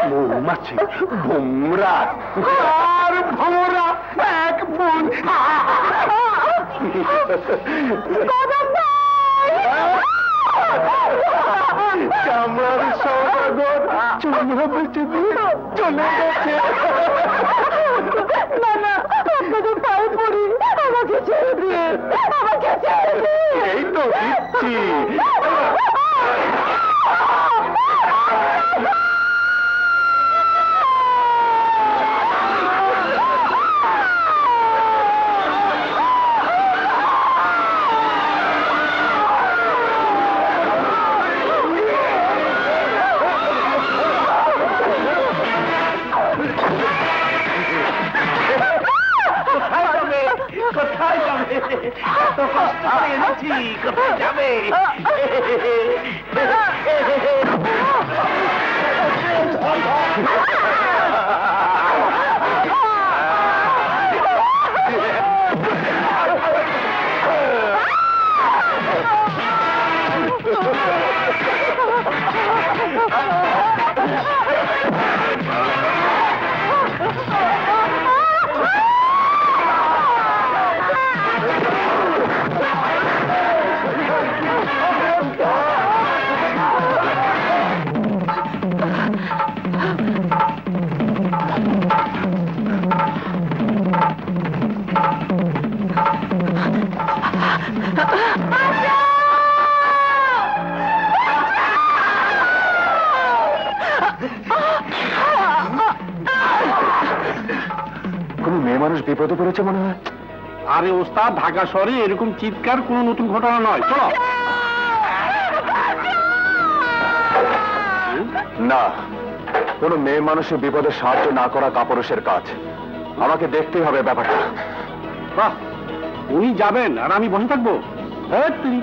মৌমাছি, ভোমরা আর ভোমরা এক বোন। কামরার সওদাগর চুমা বেঁচে দিয়ে চলে গেছে। না না, আপনাদের পায়ে পড়ি, আমাকে ছেড়ে দিয়ে, আমাকে ছেড়ে দিয়ে। এই তো দিচ্ছি। কোথায় যাবে? এত কষ্ট করে এনেছি, কোথায় যাবে? কোন মেয়ে মানুষ বিপদে পড়েছে মনে হয়। আরে ওস্তাদ, ঢাকা শহরে এরকম চিৎকার কোনো নতুন ঘটনা নয়। চলো। না, কোন মেয়ে মানুষের বিপদে সাহায্য না করা কাপুরুষের কাজ। আমাকে দেখতেই হবে ব্যাপারটা। বাহ, উনি যাবেন আর আমি বসে থাকবো? হ্যাঁ, তুমি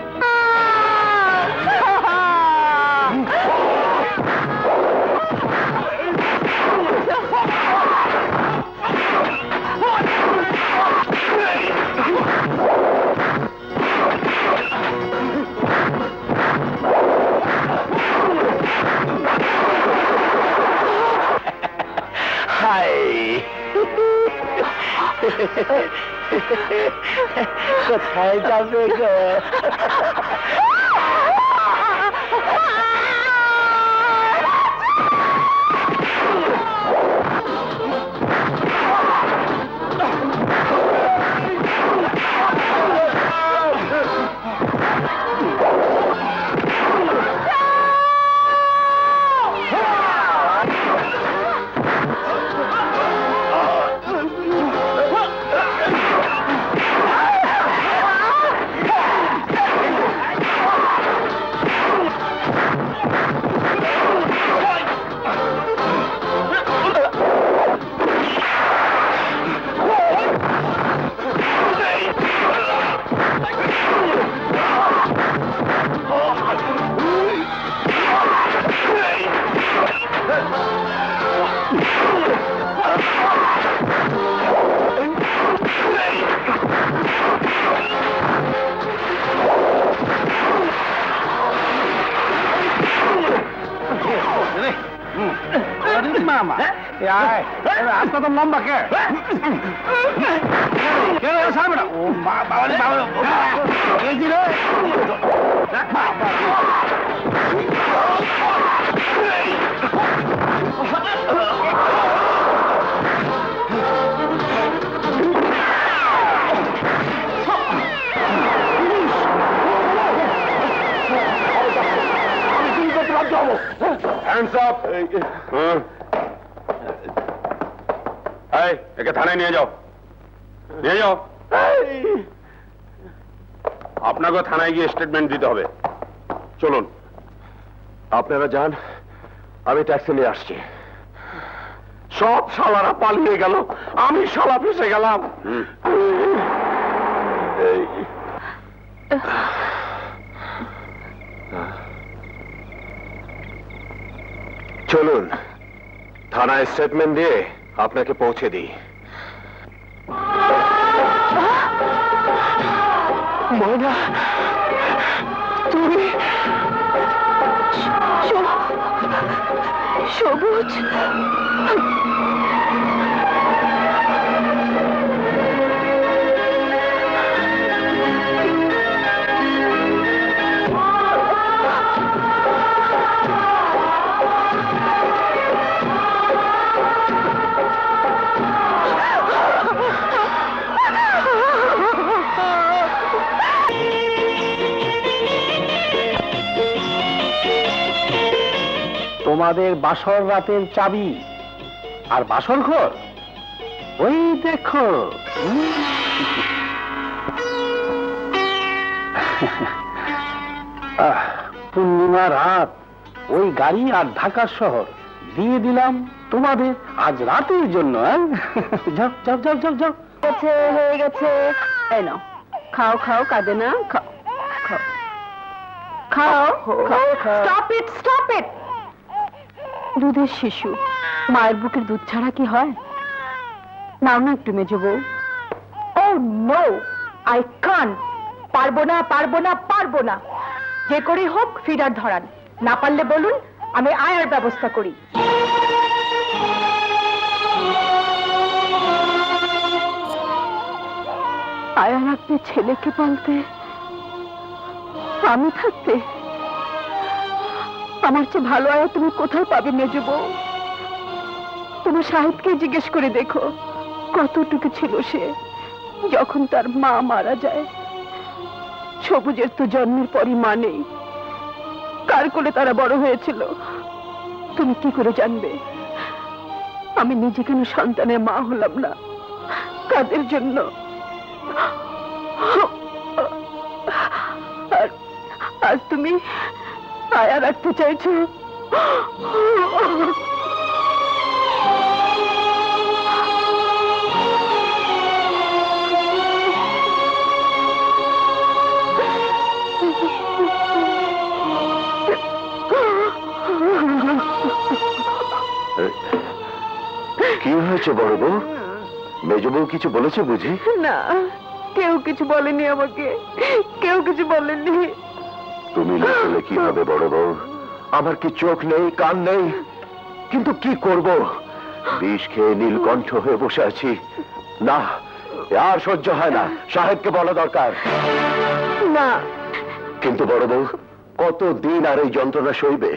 কোথায় যাবে গো? মামা রাস্তা তো লম্বা কে? ও বাবা, Hands up! একে থানায় নিয়ে যাও, নিয়ে যাও। আপনাকে থানায় গিয়ে স্টেটমেন্ট দিতে হবে। চলুন। আপনারা যান, আমি ট্যাক্সি নিয়ে আসছি। সব শালারা পালিয়ে গেল, আমি শালা ফেসে গেলাম। চলুন, থানায় স্টেটমেন্ট দিয়ে আপনাকে পৌঁছে দিই। ময়না, তুমি সবুজ, তোমাদের বাসর রাতের চাবি আর বাসর ঘর ওই দেখো। পূর্ণিমা রাত, ওই গাড়ি আর ঢাকা শহর দিয়ে দিলাম তোমাদের আজ রাতের জন্য। যাও যাও যাও যাও যাও। হয়ে গেছে। এই নাও, খাও খাও, কাঁদে না, খাও খাও খাও। Stop it, stop it. দুধের শিশু মায়ের বুকের দুধ ছাড়া কি হয়? নাও না একটু মেজো বউ। ও নো, আই কান্ট। পারবো না, পারবো না, পারবো না। যে করেই হোক ফিডার ধরান, না পারলে বলুন আমি আয়ার ব্যবস্থা করি। আয়া রাখতে, ছেলেকে পালতে, আমি থাকতে, আমার চেয়ে ভালো আয়া তুমি কোথায় পাবে মেজো বউ? তোমার সাহেবকে জিজ্ঞেস করে দেখো কতটুকু ছিল সে যখন তার মা মারা যায়। সবুজের তো জন্মের পরই মা নেই, কার কোলে তারা বড় হয়েছিল তুমি কি করে জানবে? আমি নিজে কেন সন্তানের মা হলাম না? কাদের জন্য? আর আজ তুমি আয়া রাখতে চাইছো? কি হয়েছে বড় বউ? মেজ বউ কিছু বলেছে বুঝি? না, কেউ কিছু বলেনি আমাকে, কেউ কিছু বলেনি। তুমি লিখলে কি হবে বড় বউ? আমার কি চোখ নেই, কান নেই? কিন্তু কি করব? বিষ খেয়ে নীলকণ্ঠ হয়ে বসে আছি। না, আর সহ্য হয় না, সাহেবকে বলা দরকার। না, কিন্তু বড় বউ, কতদিন আর এই যন্ত্রণা সইবে?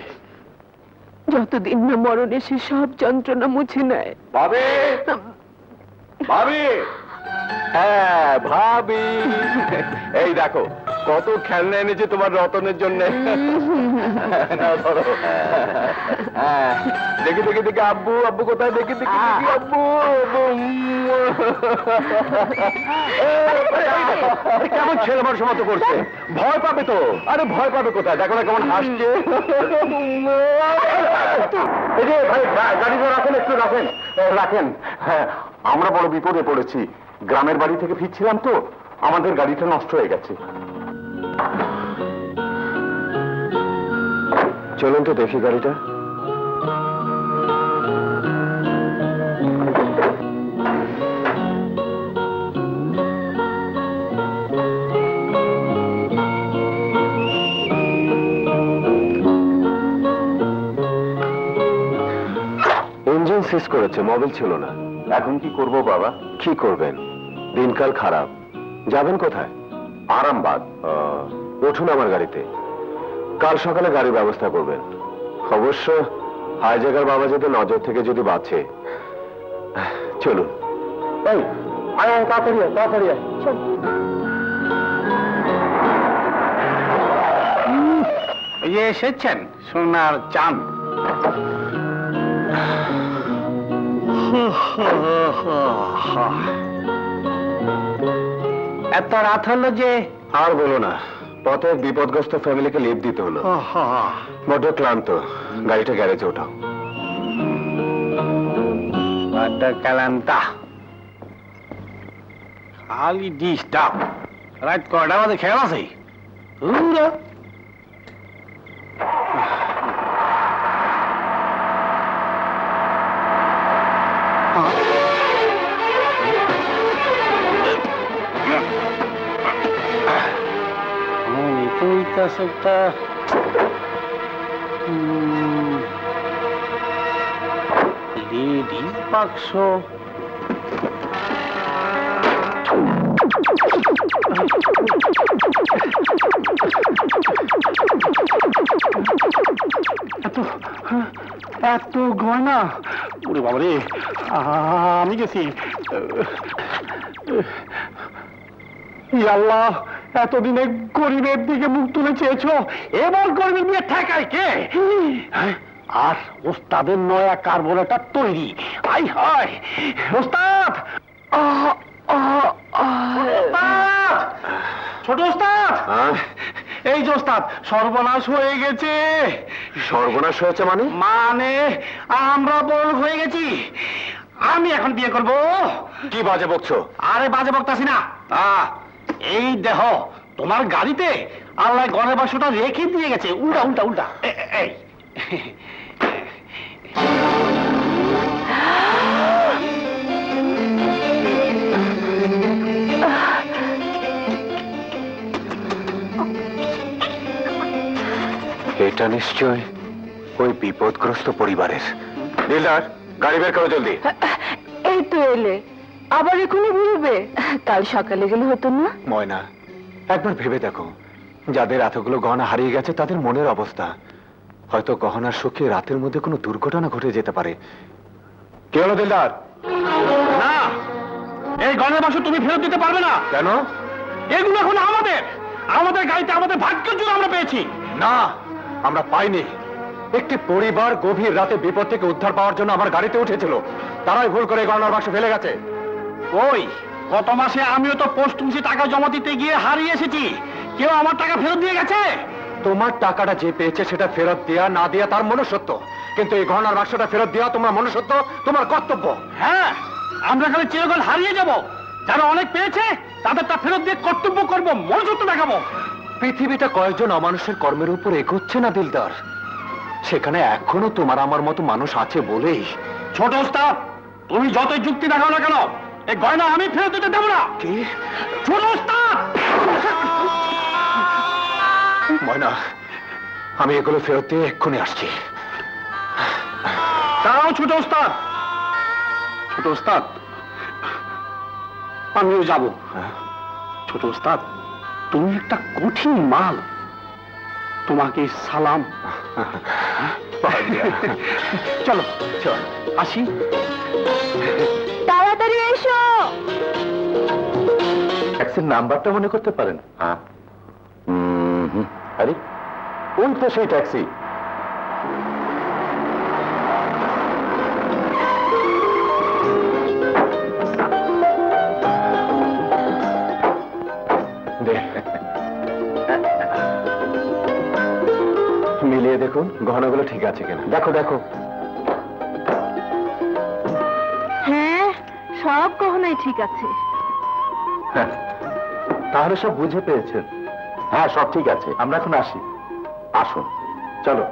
যতদিন না মরণ এসে সব যন্ত্রণা মুছে নেয়। ভাবি, ভাবি, হ্যাঁ ভাবি, এই দেখো কত খেলনা এনেছে তোমার রতনের জন্য। দেখি দেখি দেখি, আব্বু আব্বু কোথায়? দেখি দেখি দেখি, আব্বু কেমন ছেলে মানুষ মতো করছে, ভয় পাবে তো। আরে ভয় পাবে কোথায়, দেখো না কেমন হাসছে। এই যে ভাই, গাড়িটা রাখেন, একটু রাখেন, রাখেন। হ্যাঁ, আমরা বড় বিপদে পড়েছি। গ্রামের বাড়ি থেকে ফিরছিলাম তো, আমাদের গাড়িটা নষ্ট হয়ে গেছে। চলুন তো দেখি গাড়িটা। ইঞ্জিন সিজ করেছে, মোবিল ছিল না। এখন কি করব বাবা? কি করবেন? দিনকাল খারাপ। যাবেন কোথায়? আরামবাগ। উঠুন আমার গাড়িতে, কাল সকালে গাড়ির ব্যবস্থা করবেন। অবশ্য হাইজ্যাকার বাবা যদি নজর থেকে যদি বাঁচে। চলুন। এই তাড়াতাড়ি আয়, তাড়াতাড়ি আয়। এই এসেছেন সোনার চাঁদ। এত রাত হলো যে? আর বলো না, পথে বিপদগ্রস্ত ফ্যামিলিকে লিফট দিতে হলো। বড্ড ক্লান্ত, গাড়িটা গ্যারেজে ওঠাও। বড্ড ক্লান্তা, খালি ডিস্টার্ব। রাত কয়টা বাজে খেয়াল আছে? বাক্স। এত এত গয়না, ওরে বাবারে, আমি গেছি। ই আল্লাহ, এতদিনে গরিবের দিকে মুখ তুলে চেয়েছ, এবার গরিবের নিয়ে ঠেকায় কে? আর ওস্তাদের নয়া কার্বোরেটর তৈরি। আই হায় ওস্তাদ, ওস্তাদ! ছোট ওস্তাদ, এই যে ওস্তাদ, সর্বনাশ হয়ে গেছে। সর্বনাশ হয়েছে মানে? মানে আমরা বল হয়ে গেছি। আমি এখন বিয়ে করব। কি বাজে বকছো? আরে বাজে বকতাছি না, এই দেহ তোমার গাড়িতে আল্লাহ ঘরের বাক্সটা রেখে দিয়ে গেছে। উল্টা উল্টা উল্টা, এই এটা নিশ্চয় ওই বিপদগ্রস্ত পরিবারের। দিলদার, গাড়ি বের করো জলদি। এই তো এলে, আবার এখনই বেরোবে? কাল সকালে গেলে হতো না? ময়না, একবার ভেবে দেখো, যাদের এতগুলো গহনা হারিয়ে গেছে তাদের মনের অবস্থা। হয়তো গহনার শোকে রাতের মধ্যে কোনো দুর্ঘটনা ঘটে যেতে পারে। কি হলো দিলদার? না, এই ঘরের বাক্স তুমি ফেরত দিতে পারবে না। কেন? এগুলো এখন আমাদের। আমাদের গাড়িতে আমাদের ভাগ্যের জন্য আমরা পেয়েছি। না, আমরা পাইনি। একটি পরিবার গভীর রাতে বিপদ থেকে উদ্ধার পাওয়ার জন্য আমার গাড়িতে উঠেছিল, তারাই ভুল করে গহনার বাক্স ফেলে গেছে। ওই গত মাসে আমিও তো পোস্ট অফিসে টাকা জমা দিতে গিয়ে হারিয়ে এসেছি। কেউ আমার টাকা ফেরত দিয়ে গেছে? তোমার টাকাটা যে পেয়েছে সেটা ফেরত দেয়া না দেয়া তার মনুষ্যত্ব, কিন্তু এই গহনার বাক্সটা ফেরত দেওয়া তোমার মনুষ্যত্ব, তোমার কর্তব্য। হ্যাঁ, আমরা এখানে চিরকাল হারিয়ে যাব। যারা অনেক পেয়েছে তাদেরটা ফেরত দিয়ে কর্তব্য করব, মনুষ্যত্ব দেখাবো। পৃথিবীটা কয়েকজন অমানুষের কর্মের উপর এগোচ্ছে না দিলদার, সেখানে এখনো তোমার আমার মতো মানুষ আছে বলেই। ছোট ওস্তাদ, তুমি যতই যুক্তি দেখাও না কেন, এই গয়না আমি ফেরত দিতে দেবো না। কি? ছোট ওস্তাদ! ময়না, আমি এগুলো ফেরত দিয়ে এক্ষুনি আসছি। দাঁড়াও ছোট ওস্তাদ। ছোট ওস্তাদ, আমিও যাব। ছোট ওস্তাদ, তুমি একটা কঠিন মাল, তোমাকে সালাম। চলো চল, আসি। তাড়াতাড়ি এসো। ট্যাক্সির নাম্বারটা মনে করতে পারেন? হ্যাঁ। আরে ওই তো সেই ট্যাক্সি। মিলিয়ে দেখুন গহনাগুলো ঠিক আছে কিনা। দেখো দেখো। হ্যাঁ, সব গহনাই ঠিক আছে। হ্যাঁ, তাহলে সব বুঝে পেয়েছেন? হ্যাঁ, সব ঠিক আছে। আমরা এখন আসি। আসুন, চলো।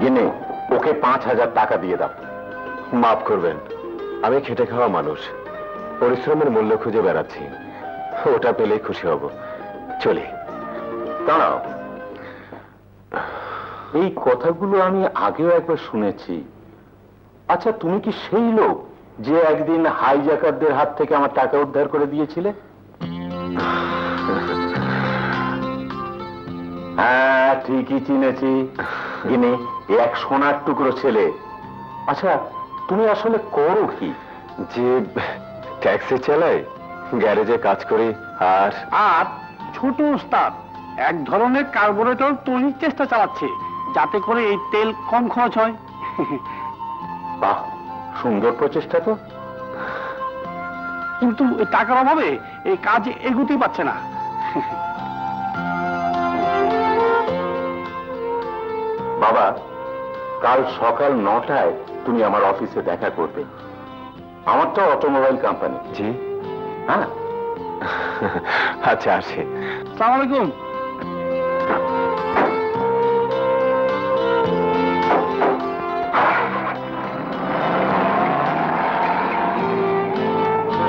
গিনে, ওকে 5,000 টাকা দিয়ে দাও। মাফ করবেন, আমি খেটে খাওয়া মানুষ, পরিশ্রমের মূল্য খুঁজে বেড়াচ্ছি। ওটা পেলেই খুশি হব। চলি। দাঁড়াও, এই কথাগুলো আমি আগেও একবার শুনেছি। আচ্ছা, তুমি কি সেই লোক যে একদিন হাইজ্যাকারদের হাত থেকে আমার টাকা উদ্ধার করে দিয়েছিলে? হ্যাঁ, ঠিকই চিনেছি। গিনি, এক সোনার টুকরো ছেলে। আচ্ছা, তুমি আসলে করো কি? যে ট্যাক্সি চালাই, গ্যারেজে কাজ করি। আর ছোট ওস্তাদ এক ধরনের কার্বোরেটর তৈরির চেষ্টা চালাচ্ছে, যাতে করে এই তেল কম খরচ হয়। বাহ, সুন্দর প্রচেষ্টা তো। কিন্তু এই টাকার অভাবে এই কাজ এগোতেই পারছে না। বাবা, কাল সকাল 9টায় তুমি আমার অফিসে দেখা করবে। আমারটা অটোমোবাইল কোম্পানি। জি, হ্যাঁ। আচ্ছা, আসি। আসসালামু আলাইকুম।